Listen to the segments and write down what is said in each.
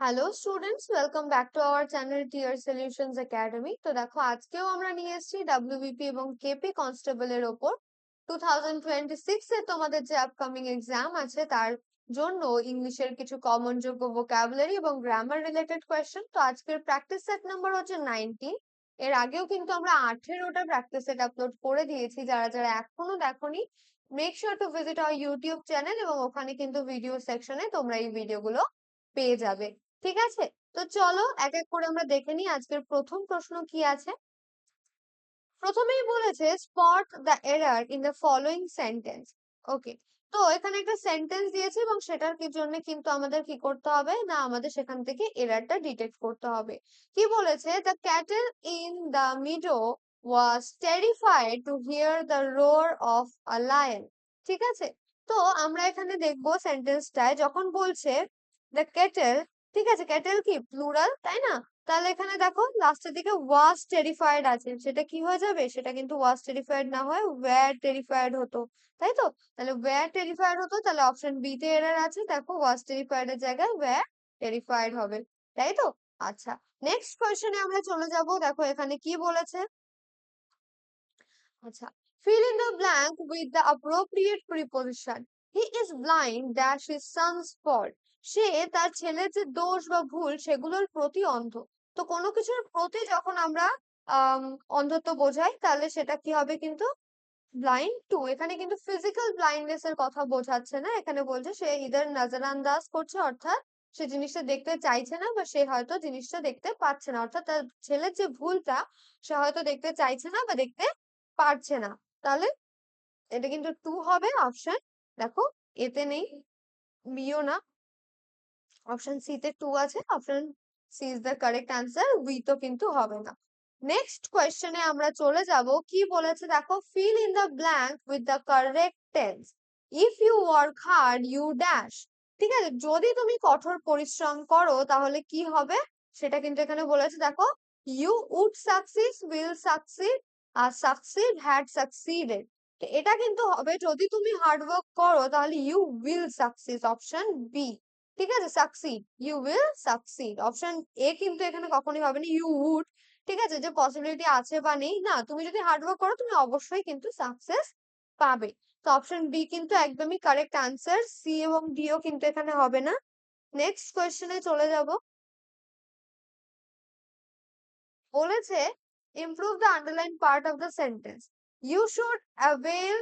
Hello students, welcome back to our channel Tier Solutions Academy. তো দেখো, আজকেও আমরা নিয়ে এসেছি ডাব্লিউবিপি এবং কেপি কনস্টেবলের ওপর 2026 এ তোমাদের যে আপকামিং এক্সাম আছে তার জন্য ইংলিশের কিছু কমন যোগ্য ভোকাবুলারি এবং গ্রামার রিলেটেড কোয়েশ্চেন। তো আজকের প্র্যাকটিস সেট নাম্বার হচ্ছে 19। এর আগেও কিন্তু আমরা 18টা প্র্যাকটিস সেট আপলোড করে দিয়েছি। যারা যারা এখনো দেখোনি, make sure to visit our YouTube channel, এবং ওখানে কিন্তু ভিডিও সেকশনে তোমরা এই ভিডিওগুলো পেয়ে যাবে। ঠিক আছে, তো চলো এক এক করে আমরা দেখে নিই আজকের প্রথম প্রশ্ন কি আছে। প্রথমেই বলেছে spot the error in the following sentence. Okay, তো এখানে একটা সেন্টেন্স দিয়েছে এবং সেটার কি জন্য কিন্তু আমাদের কি করতে হবে না, আমাদের সেখান থেকে এররটা ডিটেক্ট করতে হবে। কি বলেছে, the cattle in the meadow was terrified to hear the roar of a lion. ঠিক আছে, তো আমরা এখানে দেখবো সেন্টেন্সটায় যখন বলছে দ্য ক্যাটেল, ঠিক আছে, ক্যাটেল কি প্লুরাল, তাই না? তাহলে এখানে দেখো লাস্টের দিকে ওয়াজ টেরিফাইড আছে, সেটা কি হয়ে যাবে, সেটা কিন্তু ওয়াজ টেরিফাইড না হয় ওয়্যার টেরিফাইড হতো, তাই তো? তাহলে ওয়্যার টেরিফাইড হতো, তাহলে অপশন বি তে এরর আছে। দেখো, ওয়াজ টেরিফাইড এর জায়গায় ওয়্যার টেরিফাইড হবে, তাই তো? আচ্ছা, নেক্সট কোয়েশ্চেনে আমরা চলে যাব। দেখো এখানে কি বলেছে। আচ্ছা, fill in the blank with the appropriate preposition. He is blind dash his son's fault. সে তার ছেলের যে দোষ বা ভুল সেগুলোর প্রতি অন্ধ। তো কোনো কিছুর প্রতি যখন আমরা আহ অন্ধত্ব বোঝাই তাহলে সেটা কি হবে কিন্তু ব্লাইন্ড টু। এখানে কিন্তু ফিজিক্যাল ব্লাইন্ডনেস এর কথা বোঝাচ্ছে না, এখানে বলছে সে ইদার নজরানদাজ করছে, অর্থাৎ সে জিনিসটা দেখতে চাইছে না বা সে হয়তো জিনিসটা দেখতে পাচ্ছে না, অর্থাৎ তার ছেলের যে ভুলটা সে হয়তো দেখতে চাইছে না বা দেখতে পারছে না। তাহলে এটা কিন্তু টু হবে অপশন। দেখো, এতে নেই, বিও না, অপশন সি তে টু আছে, option C is the correct answer, we তো কিন্তু হবে না। নেক্সট কোয়েশ্চেনে আমরা চলে যাব। কি বলেছে দেখো, fill in the blank with the correct tense. If you work hard you dash. ঠিক আছে, যদি তুমি কঠোর পরিশ্রম করো তাহলে কি হবে, সেটা কিন্তু এখানে বলেছে। দেখো, you would succeed, will succeed, আর সাকসিড, হ্যাড সাকসিডেড। এটা কিন্তু হবে যদি তুমি হার্ড ওয়ার্ক করো তাহলে you will succeed, option B. ঠিক আছে, succeed, you will succeed. Option A কিন্তু এখানে কখনোই হবে না, ইউ উড। ঠিক আছে, যে পসিবিলিটি আছে বা নেই, না, তুমি যদি হার্ড ওয়ার্ক করো তুমি অবশ্যই কিন্তু সাকসেস পাবে। তো অপশন বি কিন্তু একদমই কারেক্ট আনসার, সি এবং ডিও কিন্তু এখানে হবে না। নেক্সট কোয়েশ্চেনে চলে যাব। বলেছে improve the underline part of the sentence. You should avail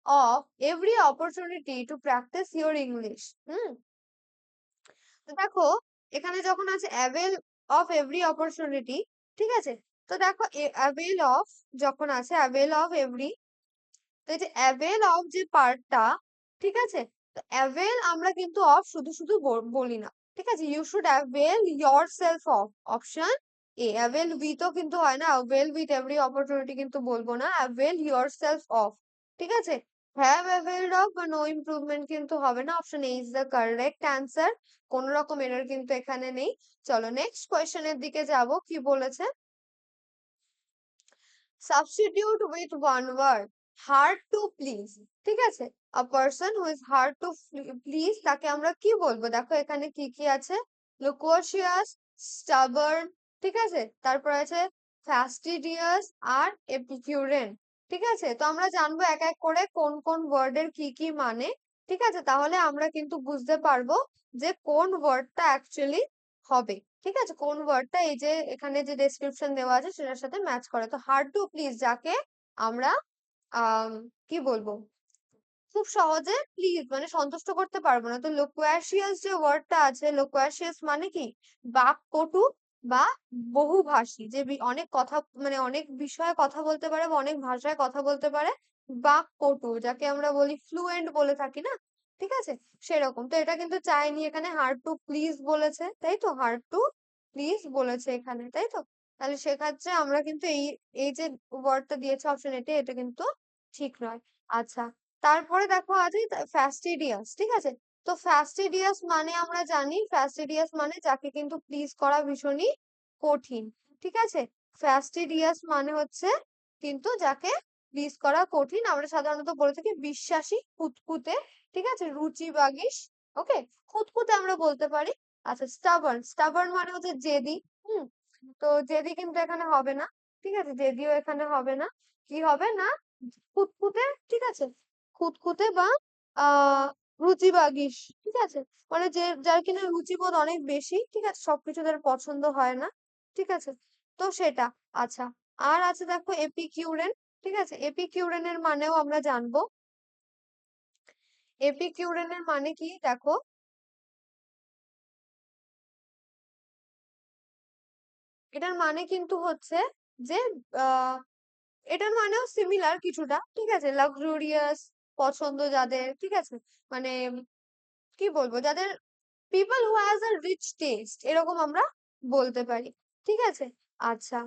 of every opportunity to practise your English. তো দেখো, এখানে যখন আছে অ্যাভেল অফ এভরি অপরচুনিটি, ঠিক আছে, তো দেখো অ্যাভেল অফ যখন আছে, অ্যাভেল অফ এভরি, তো এই যে অ্যাভেল অফ যে পার্টটা, ঠিক আছে, তো অ্যাভেল আমরা কিন্তু অফ শুধু শুধু বলি না। ঠিক আছে, you should avail yourself of, option A. Avail উইথও কিন্তু হয় না, অ্যাভেল উইথ এভরি অপরচুনিটি কিন্তু বলবো না, অ্যাভেল ইয়োর সেলফ অফ। ঠিক আছে, হ্যাভ অ্যাভেলড অফ বা নো ইমপ্রুভমেন্ট কিন্তু হবে না, option A is the correct answer. কোন রকম এরর কিন্তু এখানে নেই। চলো নেক্সট কোয়েশ্চেনের দিকে যাব। কি বলেছে, substitute with one word, hard to please. ঠিক আছে, a person who is hard to please তাকে আমরা কি বলবো। দেখো এখানে কি কি আছে, লোকোশিয়াস, স্টাবার্ন, ঠিক আছে, তারপর আছে ফ্যাস্টিডিয়াস আর এপিকিউরেন। ঠিক আছে, তো আমরা জানবো এক এক করে কোন কোন ওয়ার্ডের কি কি মানে। ঠিক আছে, তাহলে আমরা কিন্তু বুঝতে পারবো যে কোন ওয়ার্ডটা অ্যাকচুয়ালি হবে। ঠিক আছে, কোন ওয়ার্ডটা এই যে এখানে যে ডেসক্রিপশন দেওয়া আছে সেটার সাথে ম্যাচ করে। তো হার্ড টু প্লিজ যাকে আমরা কি বলবো, খুব সহজে প্লিজ মানে সন্তুষ্ট করতে পারবো না। তো লোকোয়াশিয়াস যে ওয়ার্ডটা আছে, লোকোয়াশিয়াস মানে কি বাকপটু বা বহুভাষী, যে অনেক কথা মানে অনেক বিষয়ে কথা বলতে পারে বা অনেক ভাষায় কথা বলতে পারে, বাকপটু, যাকে আমরা বলি ফ্লুয়েন্ট বলে থাকি না। ঠিক আছে, সেরকম। তো এটা কিন্তু চাইনি, এখানে হার্ড টু প্লিজ বলেছে, তাই তো, হার্ড টু প্লিজ বলেছে এখানে, তাই তো? তাহলে সেক্ষেত্রে আমরা কিন্তু এই এই যে ওয়ার্ডটা দিয়েছে অপশন এতে, এটা কিন্তু ঠিক নয়। আচ্ছা, তারপরে দেখো আছে ফ্যাস্টিডিয়াস। ঠিক আছে, তো ফ্যাস্টিডিয়াস মানে আমরা জানি, ফ্যাস্টিডিয়াস মানে যাকে কিন্তু প্লিজ করা ভীষণই কঠিন। ঠিক আছে, ফ্যাস্টিডিয়াস মানে হচ্ছে কিন্তু যাকে প্লিজ করা কঠিন। আমরা সাধারণত বলে থাকি বিশ্বাসী, খুঁতখুঁতে, ঠিক আছে, রুচিবাগীশ। ওকে, খুঁতখুঁতে আমরা বলতে পারি, আচ্ছা, স্টাবার্ন, স্টাবার্ন মানে হচ্ছে জেদি। হুম, তো জেদি কিন্তু এখানে হবে না। ঠিক আছে, জেদিও এখানে হবে না। কি হবে না, খুঁতখুঁতে। ঠিক আছে, খুঁতখুঁতে বা রুচিবাগীশ। ঠিক আছে, মানে যে যার কিনা রুচিবোধ অনেক বেশি। ঠিক আছে, সবকিছু তার পছন্দ হয় না। ঠিক আছে, তো সেটা। আচ্ছা, আর আছে দেখো এপিকিউরেন। ঠিক আছে, এপিকিউরেনের মানেও আমরা জানবো। এপিকিউরেনের মানে কি দেখো, এটার মানে কিন্তু হচ্ছে যে আহ এটার মানেও সিমিলার কিছুটা। ঠিক আছে, লাক্সুরিয়াস পছন্দ যাদের। ঠিক আছে, মানে কি বলবো, যাদের people who has a rich taste, এরকম আমরা বলতে পারি। ঠিক আছে, আচ্ছা,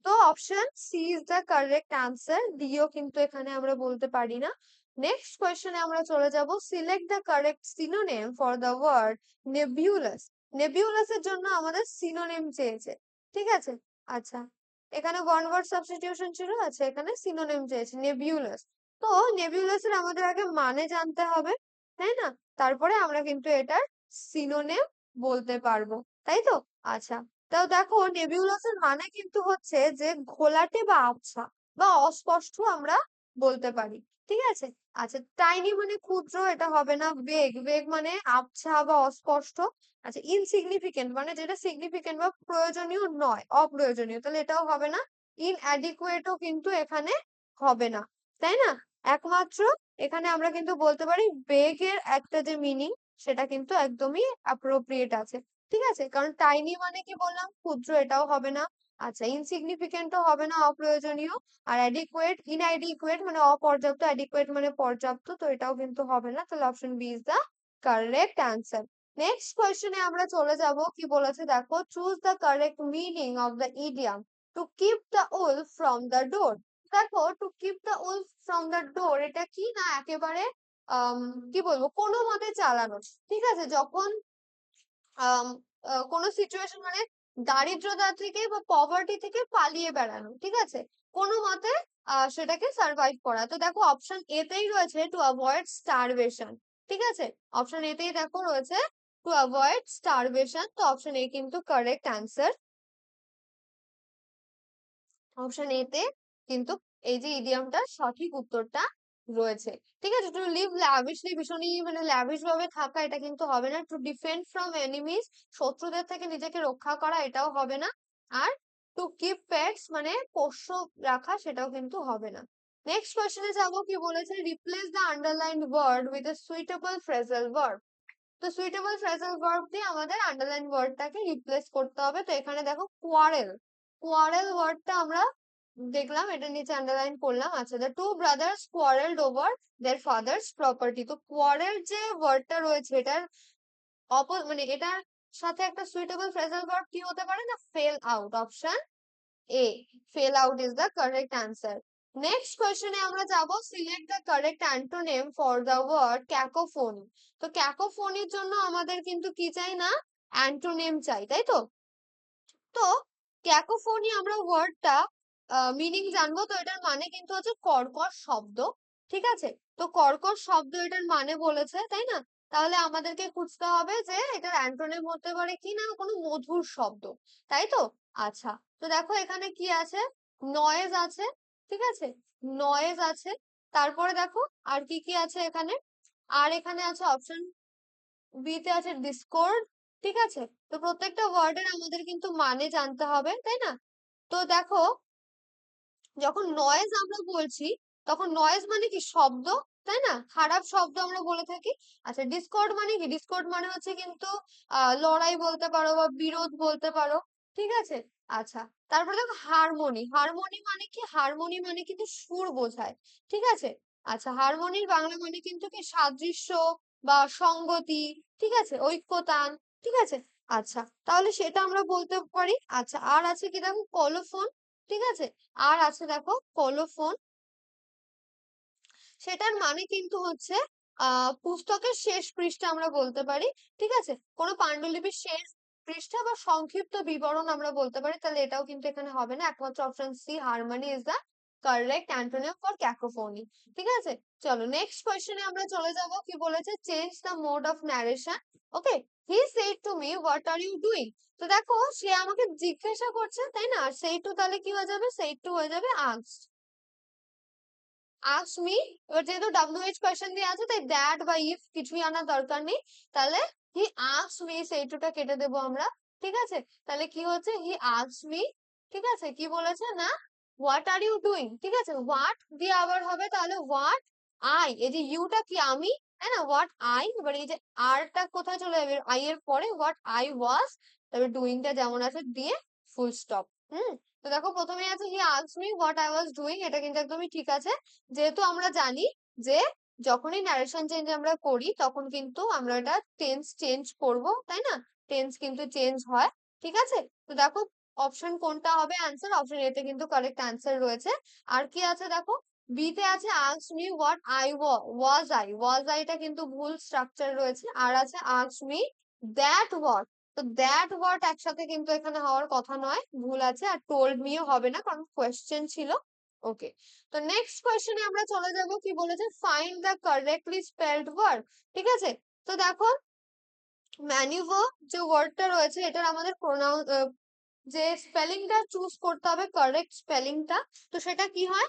তো option C is the correct answer. ডিও কিন্তু এখানে আমরা বলতে পারি না। নেক্সট কোয়েশ্চেনে আমরা চলে যাব, select the correct synonym for the word nebulous. Nebulous এর জন্য আমাদের সিনোনিম চেয়েছে। ঠিক আছে, আচ্ছা, এখানে ওয়ান ওয়ার্ড সাবস্টিটিউশন ছিল, আচ্ছা এখানে সিনোনিম চেয়েছে নেবিউলাস। তো নেবিউলাস এর আমাদের আগে মানে জানতে হবে, তাই না? তারপরে আমরা কিন্তু এটার সিনোনিম বলতে পারবো, তাই তো? আচ্ছা, তাও দেখো নেবিউলাস এর মানে কিন্তু হচ্ছে যে ঘোলাটে বা আবছা বা অস্পষ্ট আমরা বলতে পারি। ঠিক আছে, আচ্ছা, টাইনি মানে ক্ষুদ্র, এটা হবে না। বেগ, বেগ মানে আবছা বা অস্পষ্ট। আচ্ছা, ইনসিগনিফিকেন্ট মানে যেটা সিগনিফিকেন্ট বা প্রয়োজনীয় নয়, অপ্রয়োজনীয়, তাহলে এটাও হবে না। ইনঅ্যাডিকুয়েটও কিন্তু এখানে হবে না, তাই না? একমাত্র এখানে আমরা কিন্তু বলতে পারি বেগের একটা যে মিনিং, সেটা কিন্তু একদমই অ্যাপ্রোপ্রিয়েট আছে। ঠিক আছে, কারণ টাইনি মানে কি বললাম, ক্ষুদ্র, এটাও হবে না। আচ্ছা, ইনসিগনিফিকেন্টও হবে না, অপ্রয়োজনীয়। আর অ্যাডিকুয়েট, ইনঅ্যাডিকুয়েট মানে অপর্যাপ্ত, অ্যাডিকুয়েট মানে পর্যাপ্ত, তো এটাও কিন্তু হবে না। তাহলে option B is the correct answer. Next কোয়েশ্চেনে আমরা চলে যাব, কি বলেছে দেখো, choose the correct meaning of the idiom to keep the wolf from the door. দেখো, to keep the wolf from the door, এটা কি না একেবারে আহ কি বলবো, কোনো মতে চালানো। ঠিক আছে, যখন আম, কোনো সিচুয়েশন মানে দারিদ্রতা থেকে বা পভার্টি থেকে পালিয়ে বেড়ানো। ঠিক আছে, কোনো মতে সেটাকে সার্ভাইভ করা। তো দেখো অপশন এতেই রয়েছে টু অ্যাভয়েড স্টারভেশন। ঠিক আছে, অপশন এতেই দেখো রয়েছে টু অ্যাভয়েড স্টারভেশন, তো অপশন এ কিন্তু কারেক্ট অ্যান্সার। অপশন এ তে কিন্তু এই যে ইডিয়ামটা সঠিক উত্তরটা রয়েছে। ঠিক আছে, টু লিভ ল্যাভিশলি, ভীষণই মানে ল্যাভিশ ভাবে থাকা, এটা কিন্তু হবে না। টু ডিফেন্ড ফ্রম এনিমিজ, শত্রুদের থেকে নিজেকে রক্ষা করা, এটাও হবে না। আর টু কিপ পেটস মানে পোষ্য রাখা, সেটাও কিন্তু হবে না। নেক্সট কোয়েশ্চেনে যাবো, কি বলেছে, replace the underlined word with a suitable phrasal verb. তো সুইটেবল ফ্রেজাল ভার্ব দিয়ে আমাদের আন্ডারলাইন ওয়ার্ডটাকে রিপ্লেস করতে হবে। তো এখানে দেখো কোয়ারেল, কোয়ারেল ওয়ার্ডটা আমরা দেখলাম, এটা নিচে আন্ডারলাইন করলাম। আচ্ছা, the two brothers quarrelled over their father's property. তো কোয়ারেল যে ওয়ার্ডটা রয়েছে, এটার মানে এটার সাথে একটা সুইটেবল ফ্রেজাল ভার্ব কি হতে পারে না, fell out. Option A, fell out is the correct answer. Next কোয়েশ্চেনে আমরা যাব, select the correct antonym for the word cacophony. তো ক্যাকোফোনির জন্য আমাদের কিন্তু কি চাই না, অ্যান্টোনিম চাই, তাই তো? তো ক্যাকোফোনি আমরা ওয়ার্ডটা মিনিং জানবো। তো এটার মানে কিন্তু হচ্ছে কর্কশ শব্দ। ঠিক আছে, তো কর্কশ শব্দ এটার মানে বলেছে, তাই না? তাহলে আমাদেরকে খুঁজতে হবে যে এটার অ্যান্টোনিম হতে পারে কি না, কোনো মধুর শব্দ, তাই তো? আচ্ছা, তো দেখো এখানে কি আছে, নয়েজ আছে। ঠিক আছে, নয়েজ আছে। তারপরে দেখো আর কি কি আছে এখানে, আর এখানে আছে অপশন বি তে আছে ডিসকর্ড। ঠিক আছে, তো প্রত্যেকটা ওয়ার্ডের আমাদের কিন্তু মানে জানতে হবে, তাই না? তো দেখো, যখন নয়েজ আমরা বলছি, তখন নয়েজ মানে কি, শব্দ, তাই না? খারাপ শব্দ আমরা বলে থাকি। আচ্ছা, ডিসকর্ড মানে কি, ডিসকর্ড মানে হচ্ছে কিন্তু লড়াই বলতে পারো বা বিরোধ বলতে পারো। ঠিক আছে, আচ্ছা, তারপরে দেখো হারমোনি, হারমোনি মানে কি, হারমোনি মানে কিন্তু সুর বোঝায়। ঠিক আছে, আচ্ছা, হারমোনির বাংলা মানে কিন্তু কি, সাদৃশ্য বা সঙ্গতি। ঠিক আছে, ঐক্যতান। ঠিক আছে, আচ্ছা, তাহলে সেটা আমরা বলতে পারি। আচ্ছা, আর আছে কি দেখো, কলোফোন। ঠিক আছে, আর আছে দেখো কলোফোন, সেটার মানে কিন্তু হচ্ছে পুস্তকের শেষ পৃষ্ঠা আমরা বলতে পারি। ঠিক আছে, কোনো পাণ্ডুলিপির শেষ পৃষ্ঠা বা সংক্ষিপ্ত বিবরণ আমরা বলতে পারি। তাহলে এটাও কিন্তু এখানে হবে না, একমাত্র option C, harmony is the correct antonym for cacophony. ঠিক আছে, চলো নেক্সট কোয়েশ্চেনে আমরা চলে যাব। কি বলেছে? Change the mode of narration. Okay, he said to me what are you doing. তো দেখো সে আমাকে জিজ্ঞাসা করছে, তাই না? আর সেই টু তাহলে কি হয়ে যাবে? সেই টু হয়ে যাবে আস্কড। আস্ক মি, এবার যেহেতু WH কোয়েশ্চেন দিয়ে আছে তাই দ্যাট বা ইফ কিছুই আনার দরকার নেই। তাহলে হি আস্ক মি, সেই টুটা কেটে দেবো আমরা। ঠিক আছে, তাহলে কি হচ্ছে? He ask me. ঠিক আছে, কি বলেছে না হোয়াট আর ইউ ডুইং। ঠিক আছে, হোয়াট দিয়ে আবার হবে তাহলে হোয়াট আই, এই যে ইউটা কি আমি, তাই না? হোয়াট আই, এবার এই যে আরটা কোথায় চলে যাবে? আই এর পরে হোয়াট আই ওয়াজ, তারপরে ডুইংটা যেমন আছে দিয়ে ফুল স্টপ। হুম, তো দেখো প্রথমে আছে he ask me what I was doing, এটা কিন্তু একদমই ঠিক আছে। যেহেতু আমরা জানি যে যখনই ন্যারেশন চেঞ্জ আমরা করি তখন কিন্তু আমরা এটা টেন্স চেঞ্জ করব, তাই না? টেন্স কিন্তু চেঞ্জ হয়। ঠিক আছে, তো দেখো অপশন কোনটা হবে অ্যান্সার? অপশন এতে কিন্তু কারেক্ট অ্যান্সার রয়েছে। আর কি আছে দেখো, বি তে আছে ask me what I was আইটা কিন্তু ভুল স্ট্রাকচার রয়েছে। আর আছে আস্ক মি দ্যাট হোয়াট, তো দ্যাট হোয়াট একসাথে কিন্তু এখানে হওয়ার কথা নয়, ভুল আছে। আর টোল্ড মিও হবে না কারণ কোয়েশ্চেন ছিল। ওকে, তো নেক্সট কোয়েশ্চেনে আমরা চলে যাব। কি বলেছে? Find the correctly spelled word. ঠিক আছে, তো দেখো ম্যানিউভার যে ওয়ার্ডটা রয়েছে এটার আমাদের যে স্পেলিংটা চুজ করতে হবে, কারেক্ট স্পেলিংটা। তো সেটা কি হয়?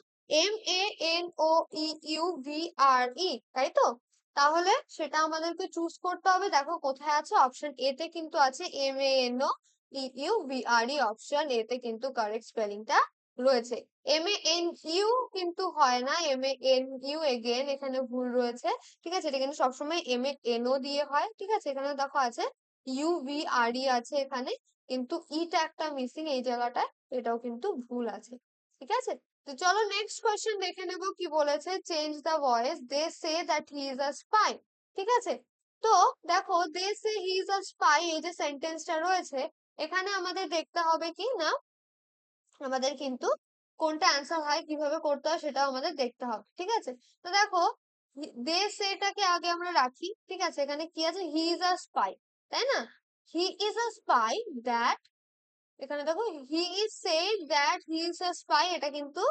MANOEUVRE, তাই তো? তাহলে সেটা আমাদেরকে চুজ করতে হবে। দেখো কোথায় আছে? অপশন এ তে কিন্তু আছে MANOEUVRE, অপশন এ তে কিন্তু কারেক্ট স্পেলিংটা রয়েছে। MANU কিন্তু হয় না, MANU এগেন এখানে ভুল রয়েছে। ঠিক আছে, এটা কিন্তু সবসময় MANO দিয়ে হয়। ঠিক আছে, এখানে দেখো আছে UVRE আছে এখানে, কিন্তু ইটা একটা মিসিং এই জায়গাটায়, এটাও কিন্তু ভুল আছে। ঠিক আছে, তো চলো নেক্সট কোয়েশ্চেন দেখে নেব। কি বলেছে? Change the voice, they say that he is a spy. ঠিক আছে, তো দেখো দে সে হি ইজ আ স্পাই, এই যে সেন্টেন্সটা রয়েছে এখানে আমাদের দেখতে হবে কি না, আমাদের কিন্তু কোনটা অ্যান্সার হয় কিভাবে করতে হয় সেটাও আমাদের দেখতে হবে। ঠিক আছে, তো দেখো দে সেটাকে আগে আমরা রাখি। ঠিক আছে, এখানে কি আছে? হি ইজ আ স্পাই, তাই না? হি ইজ আ স্পাই দ্যাট, এখানে দেখো he is said that he is a spy, এটা কিন্তু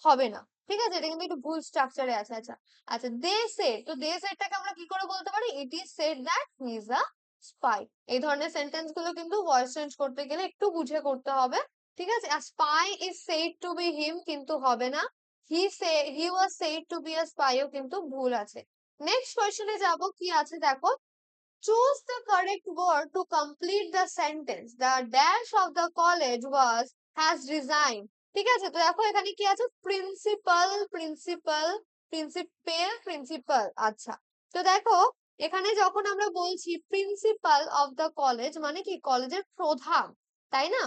হবে না। ঠিক আছে, এটা কিন্তু একটু ভুল স্ট্রাকচারে আছে। আচ্ছা আচ্ছা, দে সেড, তো দে সেডটাকে আমরা কি করে বলতে পারি? It is said that he is a spy. এই ধরনের সেন্টেন্স গুলো কিন্তু ভয়েস চেঞ্জ করতে গেলে একটু বুঝে করতে হবে। ঠিক আছে, আর spy is said to be him কিন্তু হবে না। He was said to be a স্পাইও কিন্তু ভুল আছে। নেক্সট কোয়েশ্চেনে যাব। কি আছে দেখো, choose the correct word to complete the sentence. The dash of the college was has resigned. ঠিক আছে, তো দেখো এখানে কি আছে? Principal, principal, principal, principal. আচ্ছা, তো দেখো এখানে যখন আমরা বলছি প্রিন্সিপাল অফ দ্য কলেজ মানে কি? কলেজের প্রধান, তাই না?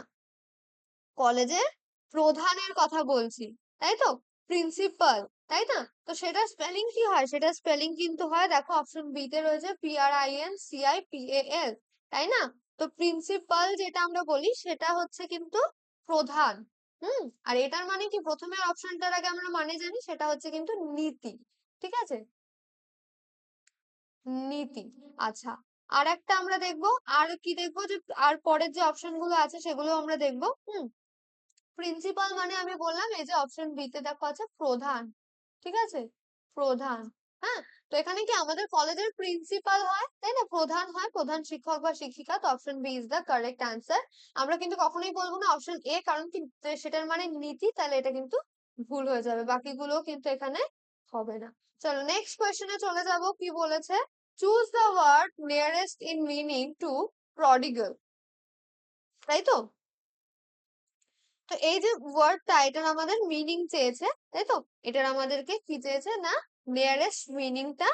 কলেজের প্রধানের কথা বলছি, তাই তো? প্রিন্সিপাল, তাই না? তো সেটা স্পেলিং কি হয়? সেটা স্পেলিং কিন্তু হয়, দেখো অপশন বি তে রয়েছে PRINCIPAL, তাই না? তো প্রিন্সিপাল যেটা আমরা বলি সেটা হচ্ছে কিন্তু প্রধান। আর এটার মানে কি? প্রথমে অপশনটার আগে আমরা মানে জানি, সেটা হচ্ছে কিন্তু নীতি। ঠিক আছে, নীতি। আচ্ছা, আর একটা আমরা দেখবো, আর কি দেখবো যে আর পরের যে অপশন গুলো আছে সেগুলো আমরা দেখবো। প্রিন্সিপাল মানে আমি বললাম এই যে অপশন বি তে দেখো আছে প্রধান। ঠিক আছে, প্রধান। হ্যাঁ, তো এখানে কি আমাদের কলেজের প্রিন্সিপাল হয়, তাই না? প্রধান হয়, প্রধান শিক্ষক বা শিক্ষিকা। তো option B is the correct answer. আমরা কিন্তু কখনোই বলবো না অপশন এ, কারণ কি সেটার মানে নীতি, তাহলে এটা কিন্তু ভুল হয়ে যাবে, বাকিগুলো কিন্তু এখানে হবে না। চলো নেক্সট কোয়েশ্চেনে চলে যাব। কি বলেছে? Choose the word nearest in meaning to prodigal, তাই তো? তো এই যে ওয়ার্ডটা, এটার আমাদের মিনিং চেয়েছে, তাই তো? এটার আমাদেরকে কি চেয়েছে না নিয়ারেস্ট মিনিংটা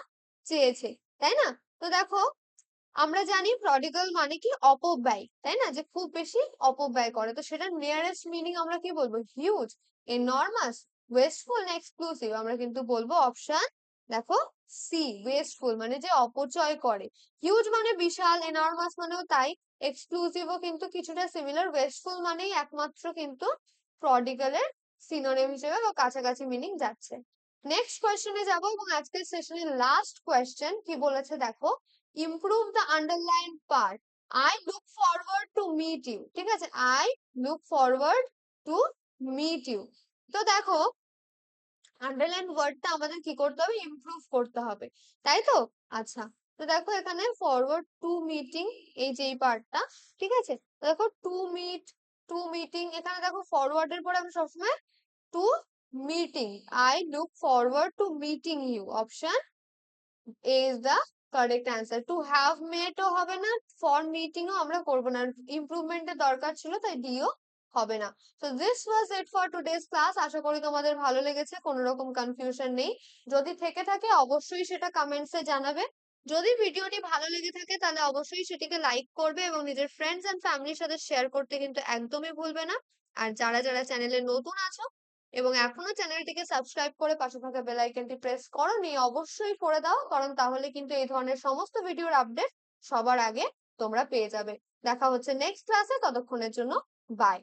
চেয়েছে, তাই না? তো দেখো আমরা জানি প্রডিগাল মানে কি? অপব্যয়, তাই না? যে খুব বেশি অপব্যয় করে। তো সেটার নিয়ারেস্ট মিনিং আমরা কি বলবো? হিউজ, এনর্মাস, ওয়েস্টফুল না এক্সক্লুসিভ? আমরা কিন্তু বলবো অপশন দেখো সি, ওয়েস্টফুল মানে যে অপচয় করে। হিউজ মানে বিশাল, এনর্মাস মানেও তাই, এক্সক্লুসিভও কিন্তু কিছুটা সিমিলার, ওয়েস্টফুল মানেই একমাত্র কিন্তু প্রডিগালের সিনোনিম হিসেবে বা কাছাকাছি মিনিং যাচ্ছে। নেক্সট কোয়েশ্চেনে যাব, এবং আজকের সেশনের লাস্ট কোয়েশ্চেন কি বলেছে দেখো, improve the underline part, I look forward to meet you. ঠিক আছে, I look forward to meet you. তো দেখো আন্ডারলাইন ওয়ার্ডটা আমাদের কি করতে হবে, ইমপ্রুভ করতে হবে, তাই তো? আচ্ছা, তো দেখো এখানে ফরওয়ার্ড টু মিটিং, এই যে এই পার্টটা, ঠিক আছে? তো দেখো টু মিটিং, এখানে দেখো ফরওয়ার্ডের পরে আমি সবসময় to meeting, I look forward to meeting you, option is the correct answer. To have met ও হবে না, for meeting ও আমরা করবো না, ইমপ্রুভমেন্ট এর দরকার ছিল, তাই ডিও হবে না। So this was it for today's class. আশা করি তোমাদের ভালো লেগেছে, কোনো রকম কনফিউশন নেই। যদি থেকে থাকে অবশ্যই সেটা কমেন্টস এ জানাবে। যদি ভিডিওটি ভালো লেগে থাকে তাহলে অবশ্যই সেটিকে লাইক করবে এবং নিজের ফ্রেন্ডস এন্ড ফ্যামিলির সাথে শেয়ার করতে কিন্তু একদমই ভুলবে না। আর যারা যারা চ্যানেলে নতুন আছো এবং এখনো চ্যানেলটিকে সাবস্ক্রাইব করে পাশে থাকা বেল আইকনটি প্রেস করোনি, অবশ্যই করে দাও, কারণ তাহলে কিন্তু এই ধরনের সমস্ত ভিডিওর আপডেট সবার আগে তোমরা পেয়ে যাবে। দেখা হচ্ছে নেক্সট ক্লাসে, ততক্ষণের জন্য বাই।